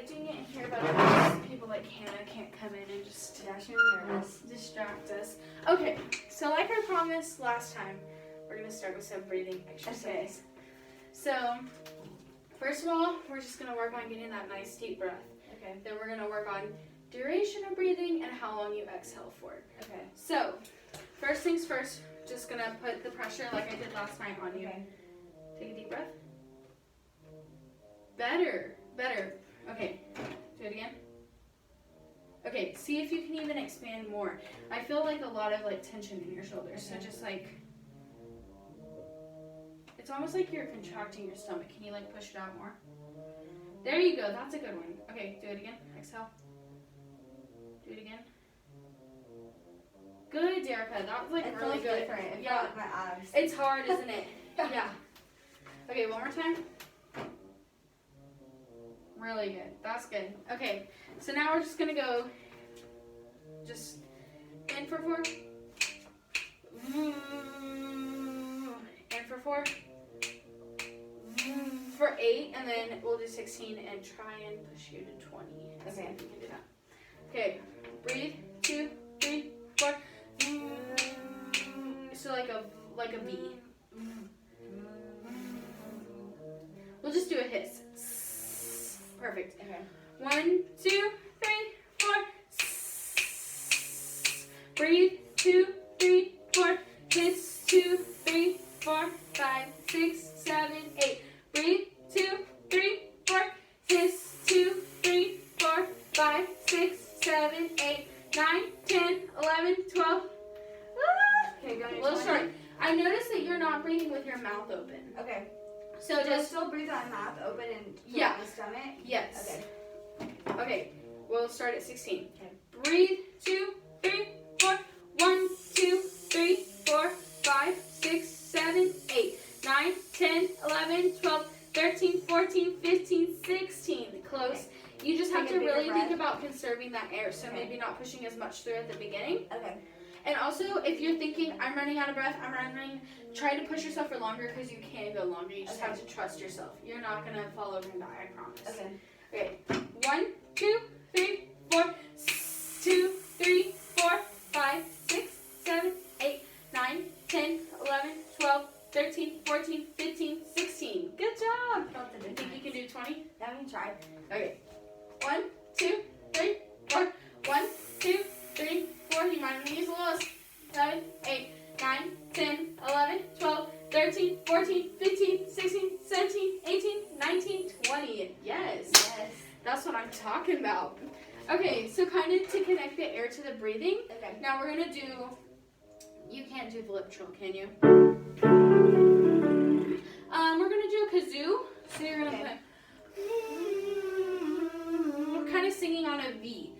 like doing it in here, but people like Hannah can't come in and just distract us. Okay, so like I promised last time, we're gonna start with some breathing exercise. Okay. So, first of all, we're just gonna work on getting that nice deep breath. Okay. Then we're gonna work on duration of breathing and how long you exhale for. Okay. So, first things first, just gonna put the pressure like I did last night on you. Okay. Take a deep breath. Better. Okay, do it again. Okay, see if you can even expand more. I feel like a lot of like tension in your shoulders, so just like, it's almost like you're contracting your stomach. Can you like push it out more? There you go, that's a good one. Okay, do it again, exhale. Do it again. Good, Derica, that was like it really feels good. Different. It yeah, felt like my abs. It's hard, isn't it? Yeah. Okay, one more time. Really good. That's good. Okay, so now we're just gonna go just in for 4. In for 4. For 8, and then we'll do 16 and try and push you to 20. Let's see if we can do that. Okay, breathe. 2, 3, 4. So like a V. We'll just do a hiss. Perfect. Okay. 1, 2, 3, 4. Breathe. 2, 3, 4. Hiss. 2, 3, 4, 5, 6, 7, 8. Breathe. 2, 3, 4. Hiss. 2, 3, 4, 5, 6, 7, 8, 9, 10, 11, 12. Okay, go A little short. I noticed that you're not breathing with your mouth open. Okay. So just still breathe on mouth open and yeah. The stomach? Yes. Okay. Okay. We'll start at 16. Okay. Breathe. 2, 3, 4. 1, 2, 3, 4, 5, 6, 7, 8, 9, 10, 11, 12, 13, 14, 15, 16. Close. Okay. You just have Take to a bigger really breath. think about conserving that air. So Okay. maybe not pushing as much through at the beginning. Okay. And also, if you're thinking, I'm running out of breath, try to push yourself for longer because you can go longer. You just have to trust yourself. You're not going to fall over and die, I promise. Okay. Okay. 1, 2, 3, 4, 2, 3, 4, 5, 6, 7, 8, 9, 10, 11, 12, 13, 14, 15, 16. Good job. You think you can do 20? Now we can try. Okay. 1, 2, 3, 4. 1, 2, 3, 4. You might want to use the lowest. 7, 8, 9, 10, 11, 12, 13, 14, 15, 16, 17, 18, 19, 20. Yes. That's what I'm talking about. Okay, so kind of to connect the air to the breathing. Okay. Now we're going to do, you can't do the lip trill, can you? We're going to do a kazoo. So you're going to put, we're kind of singing on a V.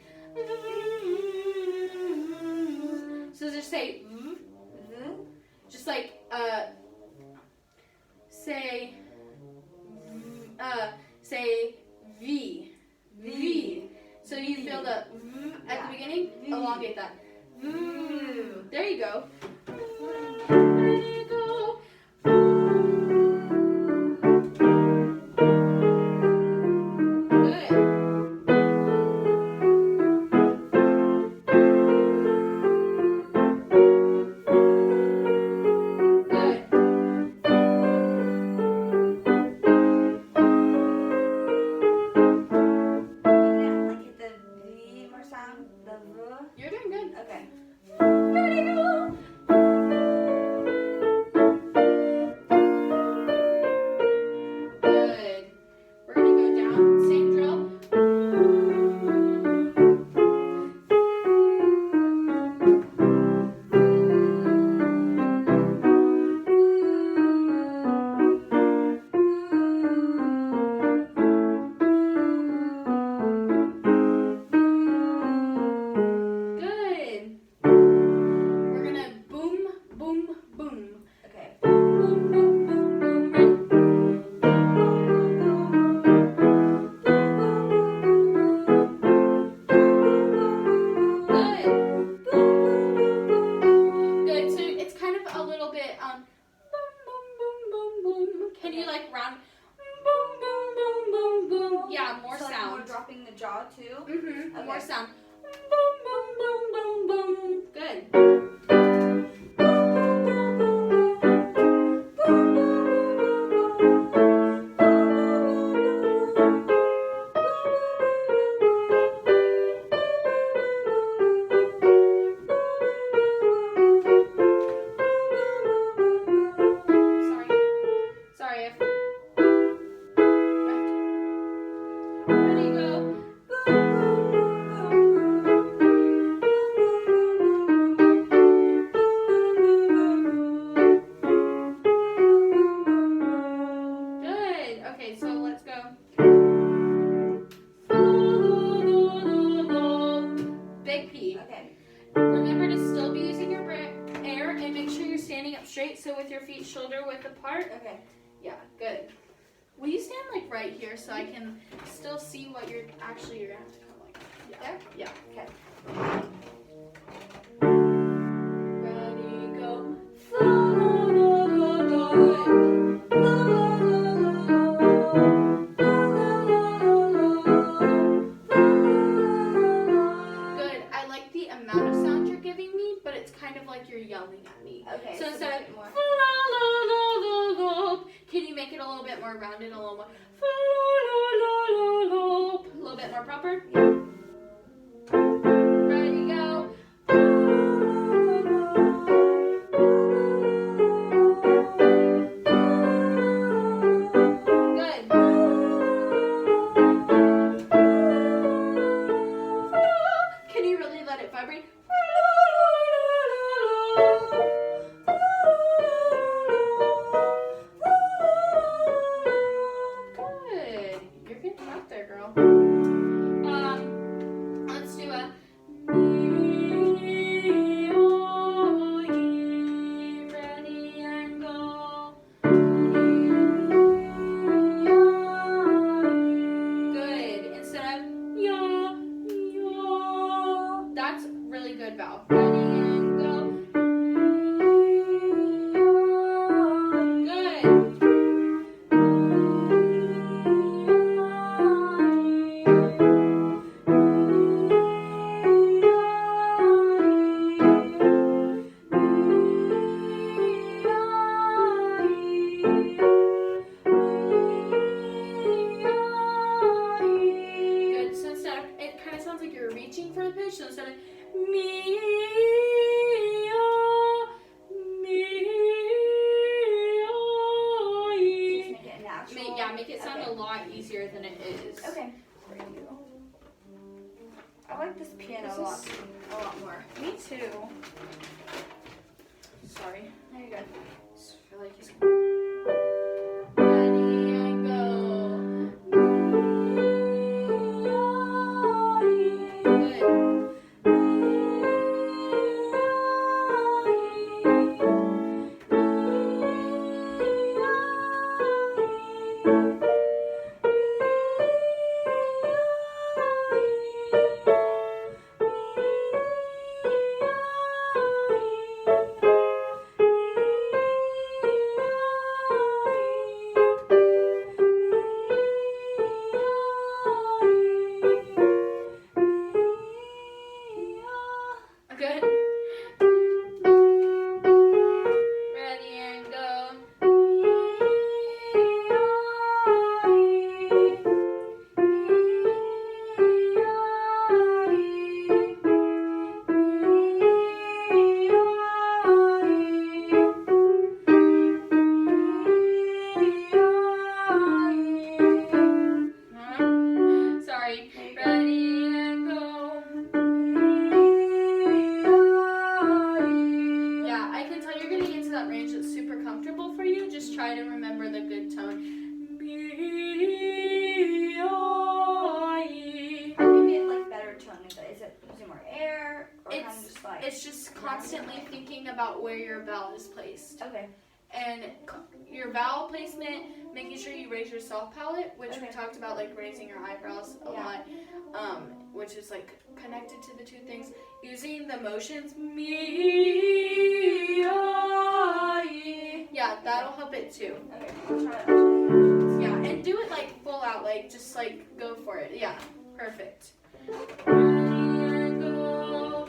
So just say, just like, say V. V. So you feel the at the beginning, elongate that. There you go. There you go. Good. You're doing good. Okay. Ready to go. dropping the jaw too? Mm-hmm. Okay. More sound. Boom, boom, boom, boom, boom. Good. Sorry. Ready, go. Good. Okay, so let's go. Big P. Okay. Remember to still be using your air and make sure you're standing up straight, so with your feet shoulder width apart. Okay. Yeah, good. Will you stand like right here so I can still see what you're gonna have to come like There? Yeah. Okay. Ready, go. Good. I like the amount of sound you're giving me, but it's kind of like you're yelling at me. Okay. So instead of more. can you make it a little bit more rounded, a little more a little bit more proper? Ready, go. Good. Can you really let it vibrate? Good. You're getting out there, girl. Let's do a ready and go. Good. Instead of ya. That's really good, Val. Ready and go. Good. Good. So instead of, it kind of sounds like you're reaching for the pitch. So instead of me, Just make it natural. make it sound a lot easier than it is. Okay. I like this piano a lot more. Me too. Sorry. No, you're good. Just feel like he's ready and go. Good. Good. Ready and go. Sorry. Ready and go. Yeah, I can tell you're gonna get to that range that's super comfortable for you. Just try to remember the good tone. How do you get like better tone? Is it using more air or kind of just like? It's just constantly thinking about where your vowel is placed. Okay. And your vowel placement, making sure you raise your soft palate, which we talked about, like raising your eyebrows a lot, which is like connected to the two things. Using the motions, yeah, that'll help it too. Okay, I'll try it. Yeah, and do it like full out, like just like go for it. Yeah, Perfect. Ready, go.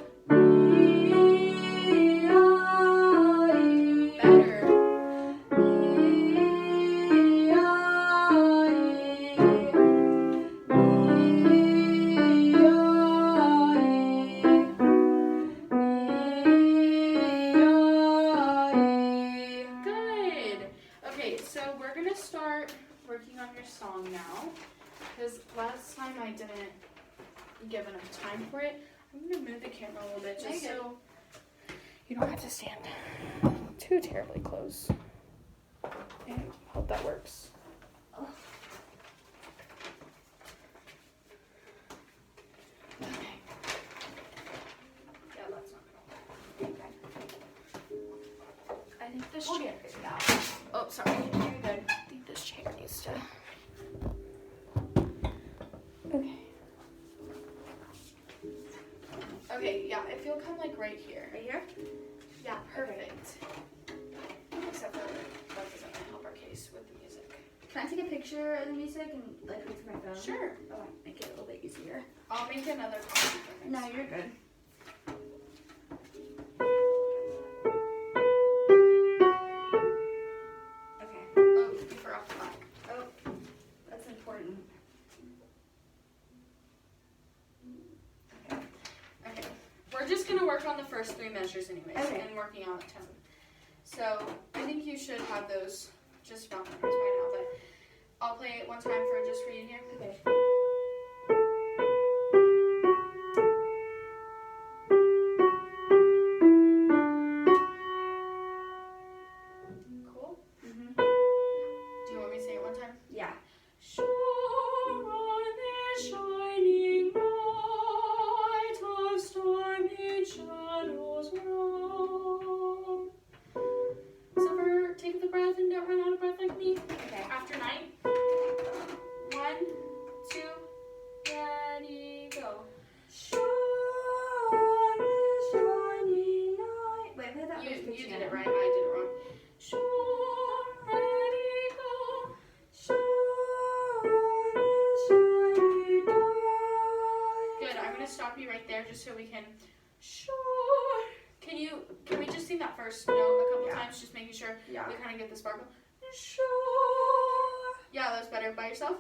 Better. Good. Okay, so we're gonna start working on your song now, because last time I didn't give enough time for it. I'm gonna move the camera a little bit just so you don't have to stand too terribly close. I hope that works. Oh. Okay. Yeah, that's not gonna work. Okay. I think this chair. Oh, sorry. You're good. I think this chair needs to. Okay. Okay, yeah, if you'll come like right here. Right here? Yeah, perfect. Except for that doesn't really help our case with the music. Can I take a picture of the music and like with my phone? Sure. That might make it a little bit easier. I'll make another copy for next No, time. you're good. Okay. Oh, you forgot the back. Oh, that's important. Okay. We're just gonna work on the first 3 measures anyways, Okay. and working on the tone. So I think you should have those just about memorized by now, but I'll play it one time for just for you here. Okay. Cool? Mhm. Do you want me to sing it one time? Yeah. Sure on this shining night of stormy shadows roam. So take the breath and don't run out of breath like me. Okay. After 9. 1, 2, ready, go. Sure on this shining night. Wait, play that You first pitch did again. it right, I did it wrong. Sure, ready, go. Sure on this shining night. Good, I'm gonna stop you right there just so we can. Sure. Can we just sing that first note a couple times, just making sure Yeah. we kind of get the sparkle? Sure. Yeah, that was better. By yourself?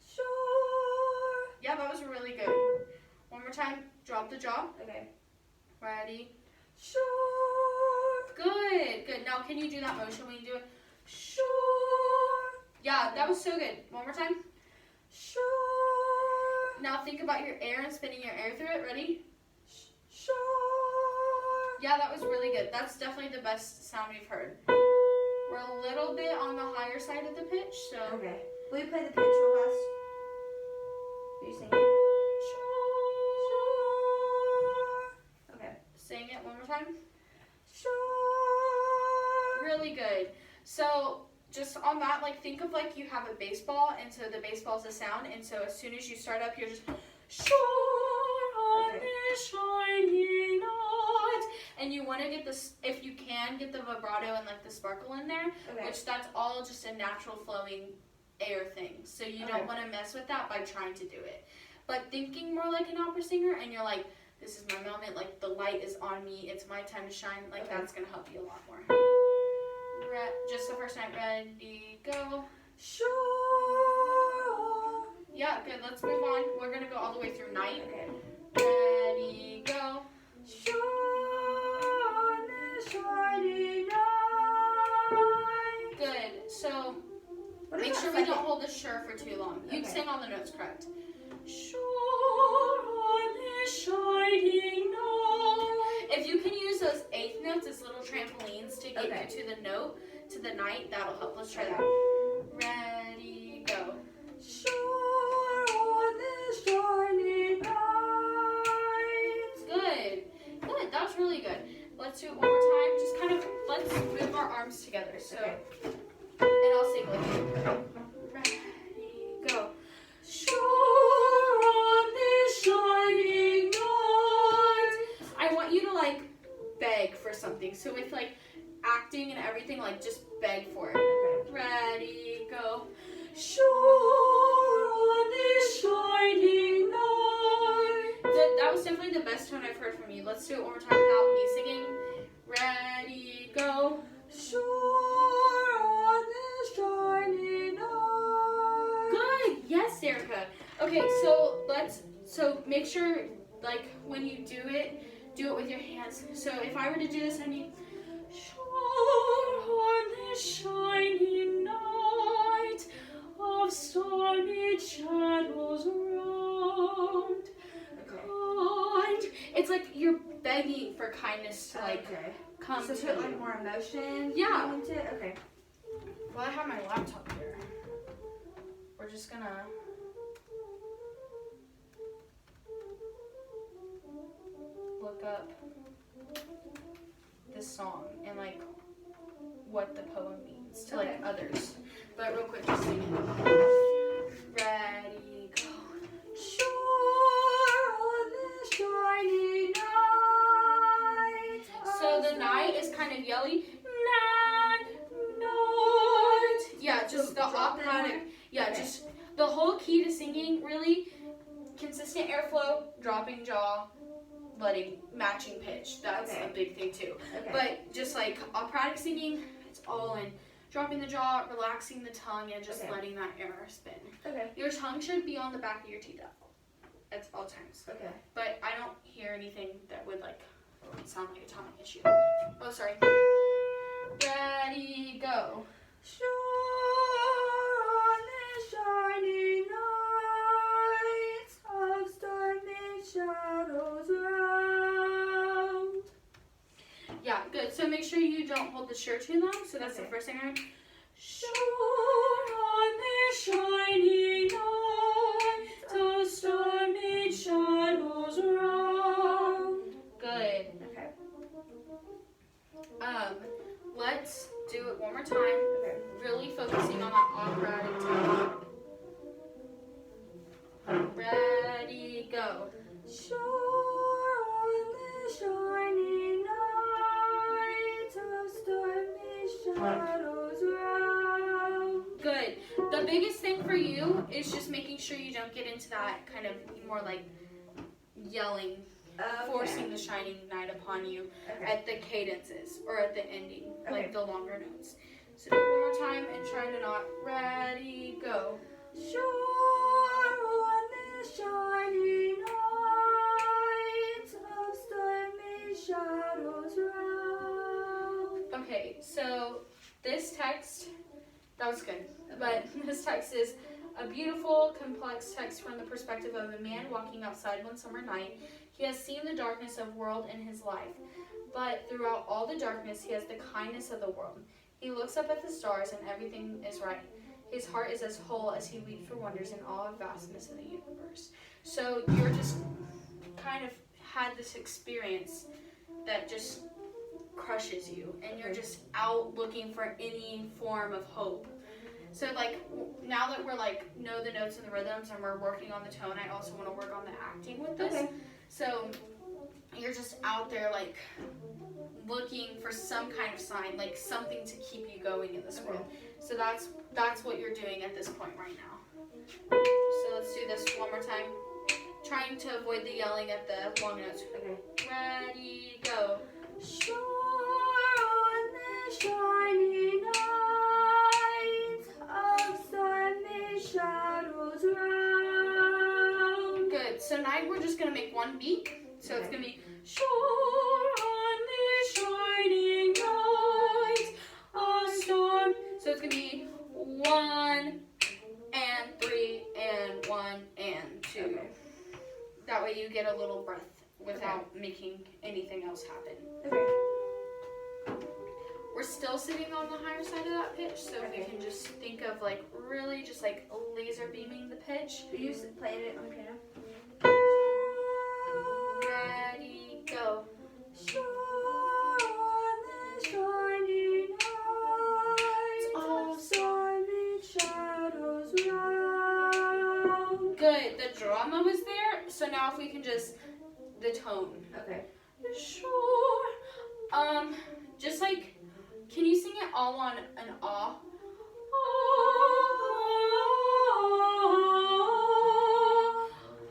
Sure. Yeah, that was really good. One more time. Drop the jaw. Okay. Ready? Sure. Good, good. Now can you do that motion when you do it? Sure. Yeah, that was so good. One more time. Sure. Now think about your air and spinning your air through it. Ready? Sure. Yeah, that was really good. That's definitely the best sound we've heard. We're a little bit on the higher side of the pitch, so. Okay. Will you play the pitch real fast? Will you sing it? Sure. Okay. Sing it one more time. Sure. Really good. So just on that, like think of like you have a baseball, and so the baseball's a sound, and so as soon as you start up, you're just sure on this shining night, and you want to get this, if you can, get the vibrato and like the sparkle in there, Okay. which that's all just a natural flowing air thing. So you don't want to mess with that by trying to do it. But thinking more like an opera singer, and you're like, this is my moment, like the light is on me, it's my time to shine, like that's gonna help you a lot more. Just the first time, ready, go. Sure. Yeah, good, let's move on. We're gonna go all the way through night. Okay. Ready, go. Sure on this shining night. Good, so What is make that sure we second? don't hold the sure for too long. You Okay. sing all the notes correct. Sure on this shining night. If you can use those 8th notes as little trampolines to get you to the note, to the night, that'll help. Let's try that. Ready, go. Sure on this shining night. Good. Good. That was really good. Let's do it one more time. Just kind of, let's move our arms together. So, Okay. and I'll sing with you. Ready, go. Sure on this shining night. I want you to like beg for something. So with like acting and everything, like just beg for it. Okay. Ready, go. Sure on this shining night. let's do it one more time without me singing. Ready, go. Sure on this shiny night. Good. Yes, Erica. Okay, so make sure, like, when you do it with your hands. So if I were to do this, I mean, sure on this shiny night of stormy shadows around. Kind. It's like you're begging for kindness to like come so to put you. like more emotion. Yeah. Into it? Okay. Well, I have my laptop here. We're just gonna look up this song and like what the poem means to like others. But real quick, just sing it. Ready, go. Sure on this shiny night. So the night is kind of yelly. Night. Yeah, just the operatic. Yeah, just the whole key to singing, really consistent airflow, dropping jaw, matching pitch. That's a big thing too. But just like operatic singing, it's all in dropping the jaw, relaxing the tongue, and just letting that air spin. Your tongue should be on the back of your teeth at all times. But I don't hear anything that would like sound like a tongue issue. Oh, sorry. Ready, go. Sure on this shiny night of stormy shadows around. Yeah, good. So make sure you don't hold the shirt too long. So that's the first thing I. Sure on this shiny night of stormy shadows around. Good. Let's do it one more time. Really focusing on that operatic tone. Ready, go. Sure on this shiny night of stormy shadows around. Good. The biggest thing for you is just making sure you don't get into that kind of more like yelling, forcing the shining night upon you at the cadences or at the ending, like the longer notes. So do it one more time and try to not. Ready, go. Sure on this shiny night of stormy shadows around. Okay, so this text, that was good, but this text is a beautiful, complex text from the perspective of a man walking outside one summer night. He has seen the darkness of world in his life, but throughout all the darkness, he has the kindness of the world. He looks up at the stars and everything is right. His heart is as whole as he weeps for wonders in all of vastness of the universe. So you're just kind of had this experience that just crushes you, and you're just out looking for any form of hope. So like now that we're like know the notes and the rhythms and we're working on the tone, I also want to work on the acting with this. So you're just out there like looking for some kind of sign, like something to keep you going in this world. So that's what you're doing at this point right now. So let's do this one more time. Trying to avoid the yelling at the long notes. Ready, go. Sure on this shiny night of stormy shadows around. Good. So now we're just gonna make one beat. So it's gonna be sure on this shining night of storm. So it's gonna be 1 and 3 and 1 and 2. That way you get a little breath without making anything else happen. We're still sitting on the higher side of that pitch, so if you can just think of like really just like laser beaming the pitch. Are you playing it on piano? Ready, go. Sure on this shiny night of stormy shadows round. Good. The drama was there, so now if we can just the tone. Sure. Just like, can you sing it all on an ah?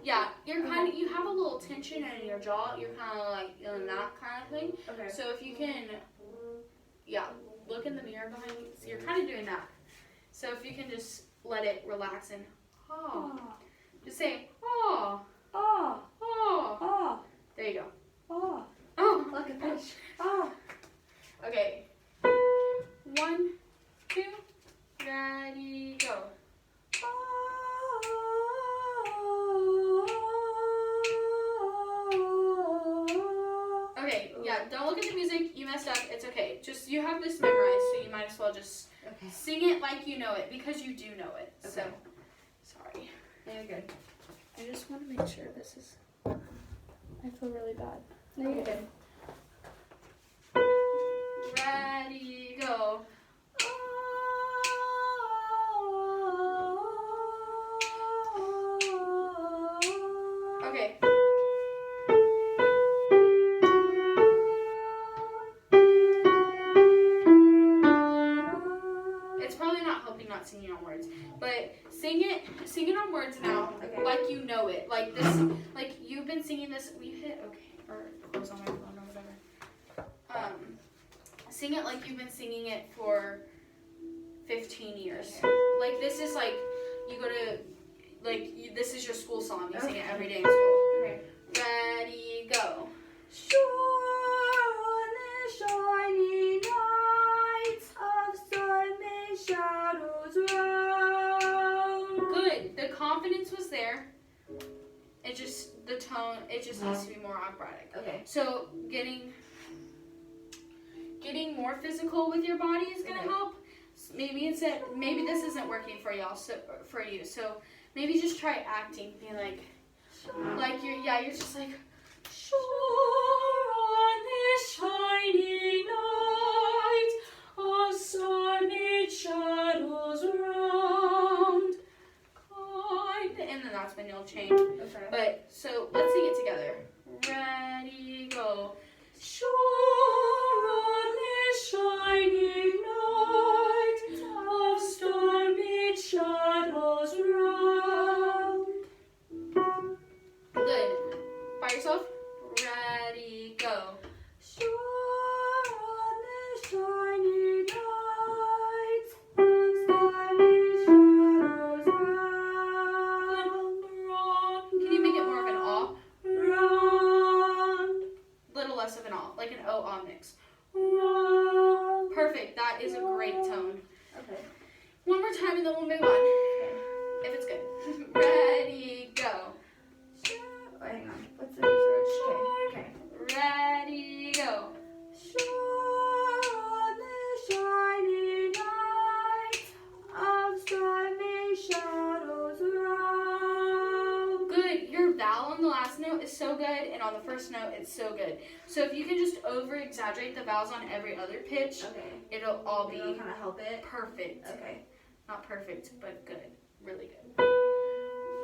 Yeah, you're kind of, you have a little felt tension in your jaw, you're kind of like feeling that kind of thing. Okay. So if you can, look in the mirror behind you. So you're kind of doing that. So if you can just let it relax and just say there you go. Like a fish. Okay. 1, 2, ready, go. Okay, don't look at the music. You messed up. It's okay. Just, you have this memorized, so you might as well just sing it like you know it, because you do know it. Okay. So, sorry. No, you're good. I just want to make sure this is... I feel really bad. No, you're good. Ready, go. Okay. It's probably not helping not singing on words, but sing it on words now, like you know it. Like this, like you've been singing this. We hit or close on my phone or whatever. Sing it like you've been singing it for 15 years. Like this is like you go to, this is your school song. You sing it every day in school. Okay. Ready, go. On the shiny nights of stormy shadows round. Good. The confidence was there. It just, the tone, it just needs to be more operatic. Okay. So getting more physical with your body is gonna help. Maybe this isn't working for y'all, so for you. So maybe just try acting, being like you're just like, sure on this shiny night, a stormy shadows round, kind, and then that's when you'll change. Okay. But so let's sing it together. Ready, go. Sure on this shining night of stormy shadows round. Good. By yourself. Ready, go. Sure on the shiny night of stormy shadows round. Can you make it more of an aw? Round. Little less of an aw, like an o-ah mix. Round. Perfect. That is a great tone. Okay. One more time and then we'll move on. If it's good. Ready, go. Oh, hang on. What's the next word? Okay. Ready, go. Sure on the shiny night of stormy shadows round. Good. Your vowel on the last note is so good, and on the first note, it's so good. So if you can just over-exaggerate the vowels on every other pitch, it'll all be It'll kind of help it. perfect. Okay. Not perfect, but good. Really good.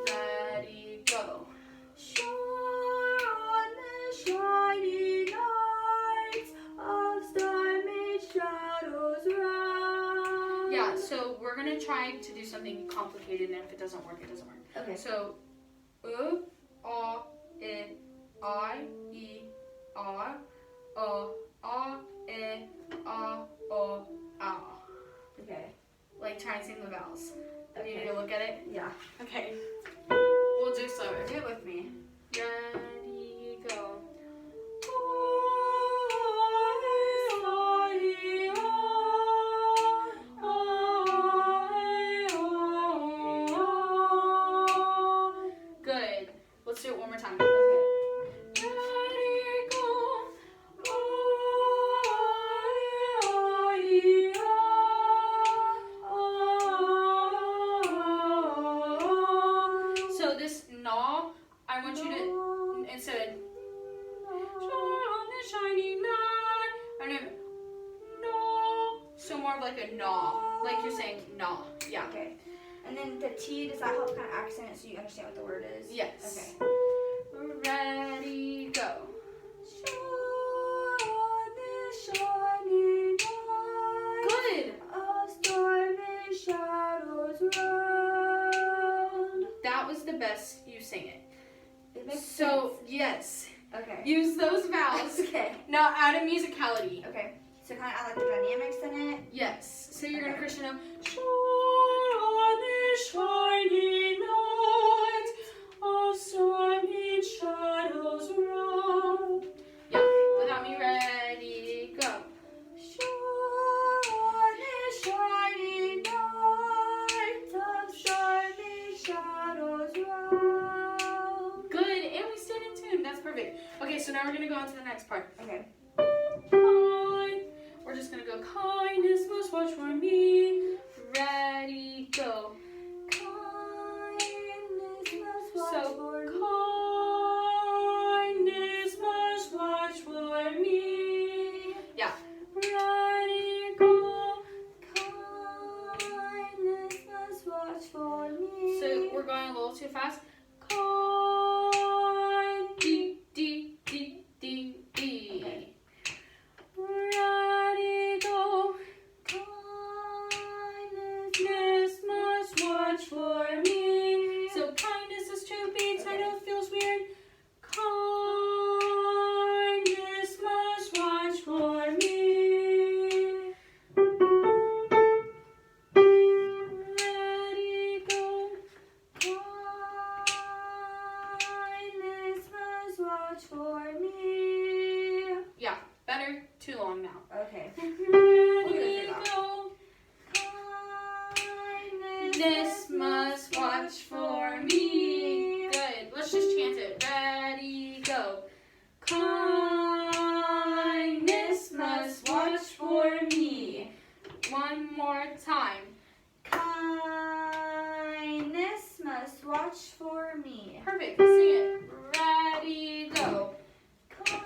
Ready, go. Sure on the shiny night of stormy shadows round. Yeah, so we're going to try to do something complicated, and if it doesn't work, it doesn't work. Okay. So, ah, I, e, ah, ah. Okay. Like, try and sing the vowels. You need Okay. to look at it? Yeah. Okay. We'll do slower. Do it with me. Ready, go. Good. Let's do it one more time. Okay. Ready, go. So this gnaw, I want you to, instead of on the shiny night, I know, no. So more of like a gnaw, like you're saying gnaw. Yeah. Okay. And then the T, does that help kind of accent it so you understand what the word is? Yes. Okay. Ready, go. Sure on the shiny night Good. of stormy shadows round. That was the best you sang it. It makes So, yes. sense. Okay. Use those vowels. Okay. Now add a musicality. Okay. So kind of add like the dynamics in it. Yes. So you're going to crescendo. On this shiny night of stormy shadows round. Yeah. Without me, ready, go. On this shiny night of stormy shadows round. Good. And we stayed in tune. That's perfect. Okay, so now we're going to go on to the next part. Okay. We're just going to go. Kindness must watch for me. Ready, go. Kindness must watch So, for me. Kindness must watch for me. Yeah. Ready, go. Kindness must watch for me. So we're going a little too fast. Kind. D, D, D, D, D. Okay. Ready, go. Kindness Kindness must watch for me. So kindness is 2 beats. I know it feels weird. Kindness must watch for me. Ready, go. Kindness must watch for me. Yeah, better. Too long now. Okay. Ready, go. This must watch for me. Good. Let's just chant it. Ready, go. Kindness must watch for me. One more time. Kindness must watch for me. Perfect. Let's sing it. Ready, go. Kindness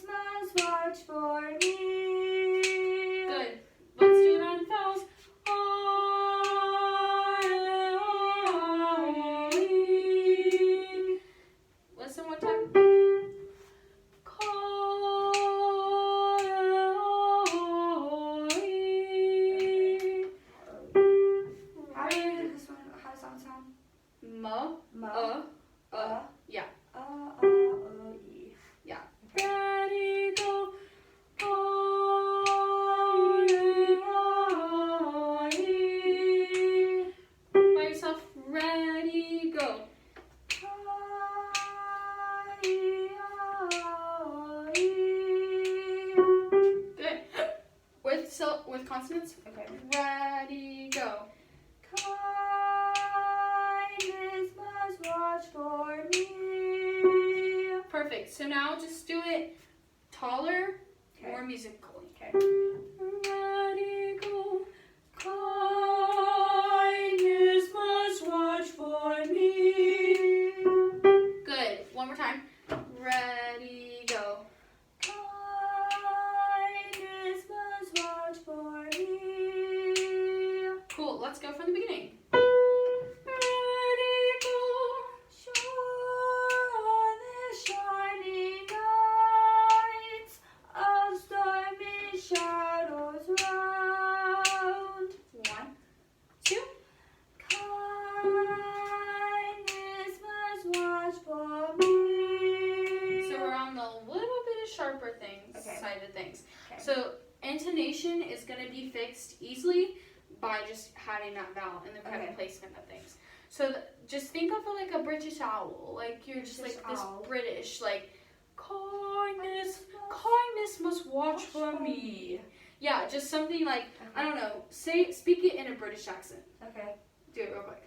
must watch for me. Good. Let's do it on vowels. Listen one time. How do you do this one? How does that one sound? Mo, yeah. E. Yeah. Ready, go. By yourself. Ready, go. Good. With consonants. Okay. Ready, go. Kindness must watch for me. Perfect. So now just do it taller, Okay. more musically. Okay. Ready, go. Kindness must watch for me. Good. One more time. Ready, go. Kindness must watch for me. Cool. Let's go from the beginning. Ready, go. On this shiny night of stormy shadows round. 1, 2. Kindness must watch for me. So we're on the little bit of sharper things Okay. side of things. Okay. So intonation is going to be fixed easily by just having that vowel and the kind Okay. of placement of things. So just think of it like a British owl. Like you're just British like this owl. British, like Kindness must watch for me. yeah, just something like I don't know. Speak it in a British accent. Okay. Do it real quick.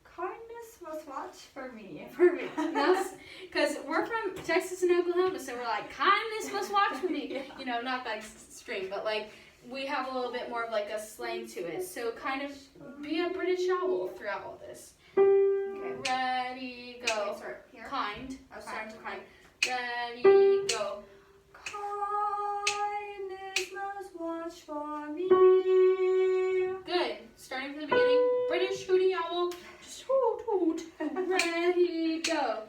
Kindness must watch for me. Perfect. Because we're from Texas and Oklahoma, so we're like kindness must watch for me. You know, not that extreme, but like we have a little bit more of like a slang to it. So kind of be a British owl throughout all this. Okay. Ready, go. Okay, start here. Kind. Okay. Start to kind. Ready, go. Kindness must watch for me. Good. Starting from the beginning. British hooty owl. Just hoot hoot. Ready, go.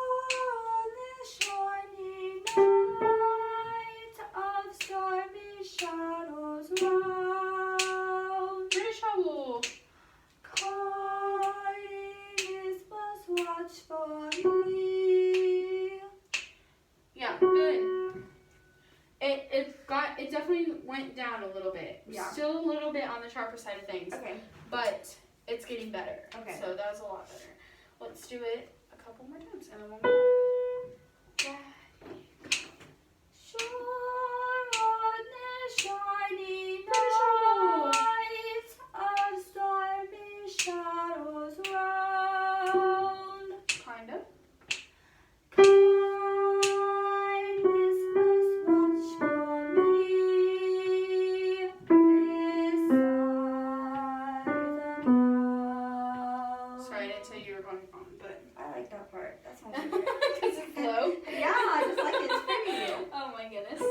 On this shiny night of stormy shadows round. British owl. Kindness it definitely went down a little bit. Yeah. Still a little bit on the sharper side of things. Okay. But it's getting better. Okay. So that was a lot better. Let's do it a couple more times and then we'll move on. Shore on the shining Shore. night, of stormy shadows round. Kind of. Kindness must watch for me this side the ground. Sorry, I didn't tell you you were going on, but. I like that part. That sounds good. Because it flowed. Yeah, I just like it. It's pretty. Oh my goodness.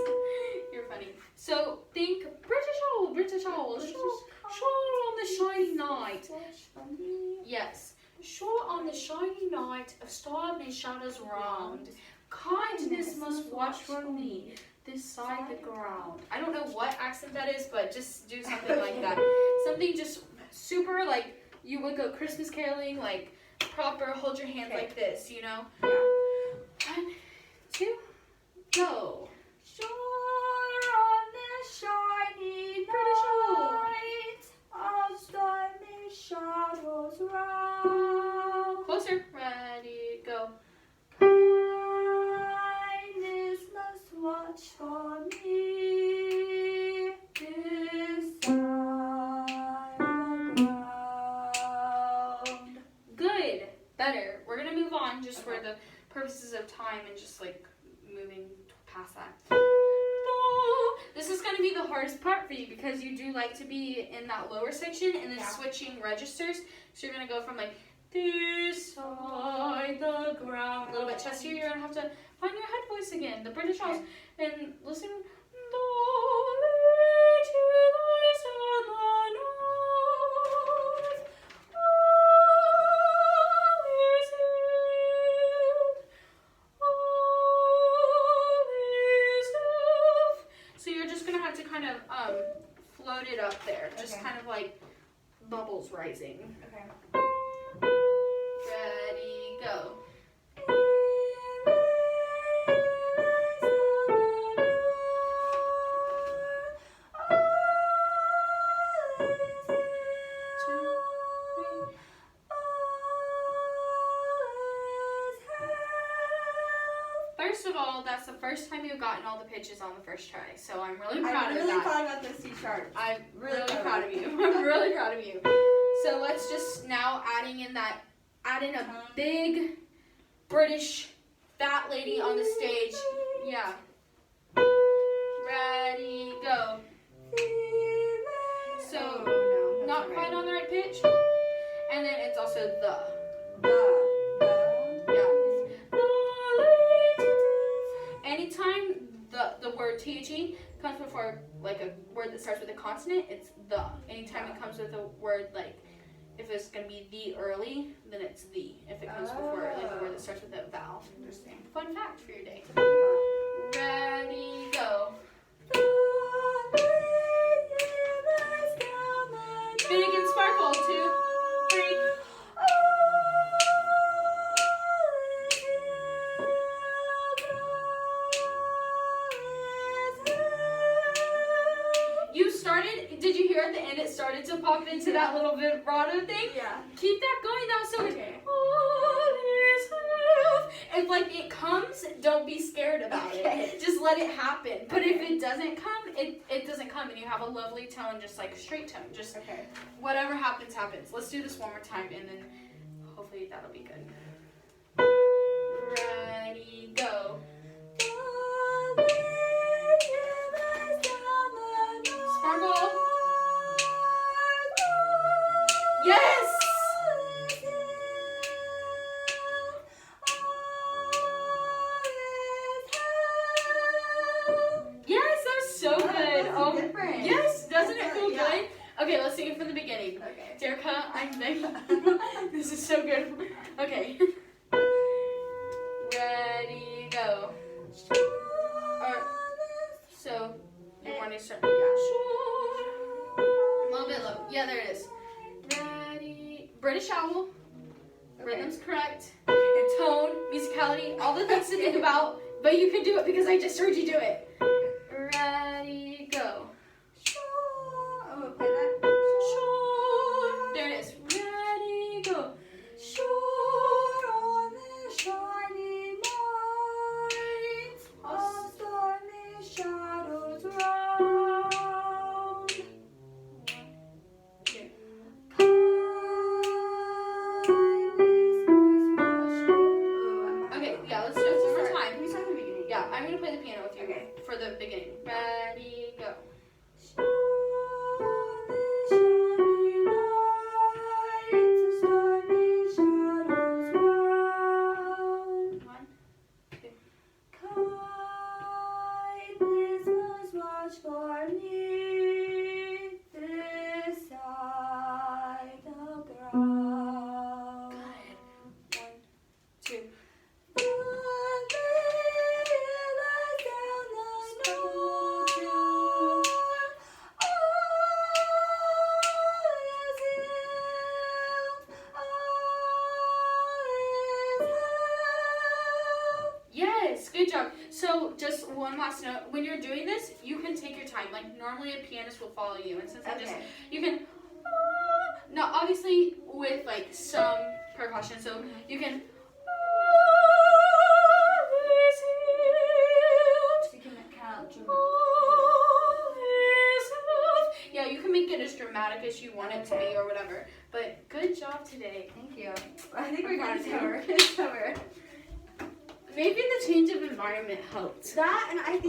You're funny. So think British owl, British owl. Shore on the shiny night. Watch for me. Yes. Shore on the shiny night of stormy shadows round. Kindness must watch for me this side the ground. I don't know what accent that is, but just do something like that. Something just super like you would go Christmas caroling, like proper, hold your hand like this, you know? Yeah. 1, 2, go. Shore on the shiny British owl. night, of stormy shadows round. Closer. Ready, go. Kindness must watch for me this side the ground. Good. Better. We're going to move on just for the purposes of time and just like moving past that. This is going to be the hardest part for you because you do like to be in that lower section and then switching registers. So you're going to go from like this side the ground, a little bit chestier. You're going to have to find your head voice again, the British Isles, and listen. So you're just gonna have to kind of float it up there, just kind of like bubbles rising. Okay. Ready, go. First of all, that's the first time you've gotten all the pitches on the first try, so I'm really proud I'm of really that. proud about this C-sharp. I'm really Really proud of you. I'm really proud of you. So let's just now add in a big British fat lady on the stage. Yeah. Ready, go. So not quite on the right pitch. And then it's also the. Yeah. Anytime the word THE comes before like a word that starts with a consonant, it's the. Anytime it comes with a word like, if it's going to be the early, then it's the. If it comes before like a word that starts with a vowel. Interesting. Fun fact for your day. Ready, go. Big and sparkle, 2, 3. You started, did you hear at the end it started to pop into that little vibrato thing? Yeah. Keep that going, that was so good. Okay. If like it comes, don't be scared about it. Just let it happen. But if it doesn't come, it doesn't come and you have a lovely tone, just like straight tone. Just whatever happens, happens. Let's do this one more time and then hopefully that'll be good. Ready, go. Sparkle. Yes! Yes, that was so good. Oh, different. yes, doesn't it feel Yeah. good? Okay, let's sing it from the beginning. Okay. Derica, I'm thankful. This is so good. Okay. Ready, go. So, you want to start? Yeah. A little bit low. Yeah, there it is. Ready. British owl. Rhythm's correct. Tone, musicality, all the things to think about. But you can do it because I just heard you do it. Ready, Yes, good job. So just one last note. When you're doing this, you can take your time. Like normally a pianist will follow you. And since you can, now obviously with like some percussion. So you can, So you can count. yeah, you can make it as dramatic as you want it to be or whatever. But good job today. Thank you. I think we got it covered. Maybe the change of environment helped. That and I think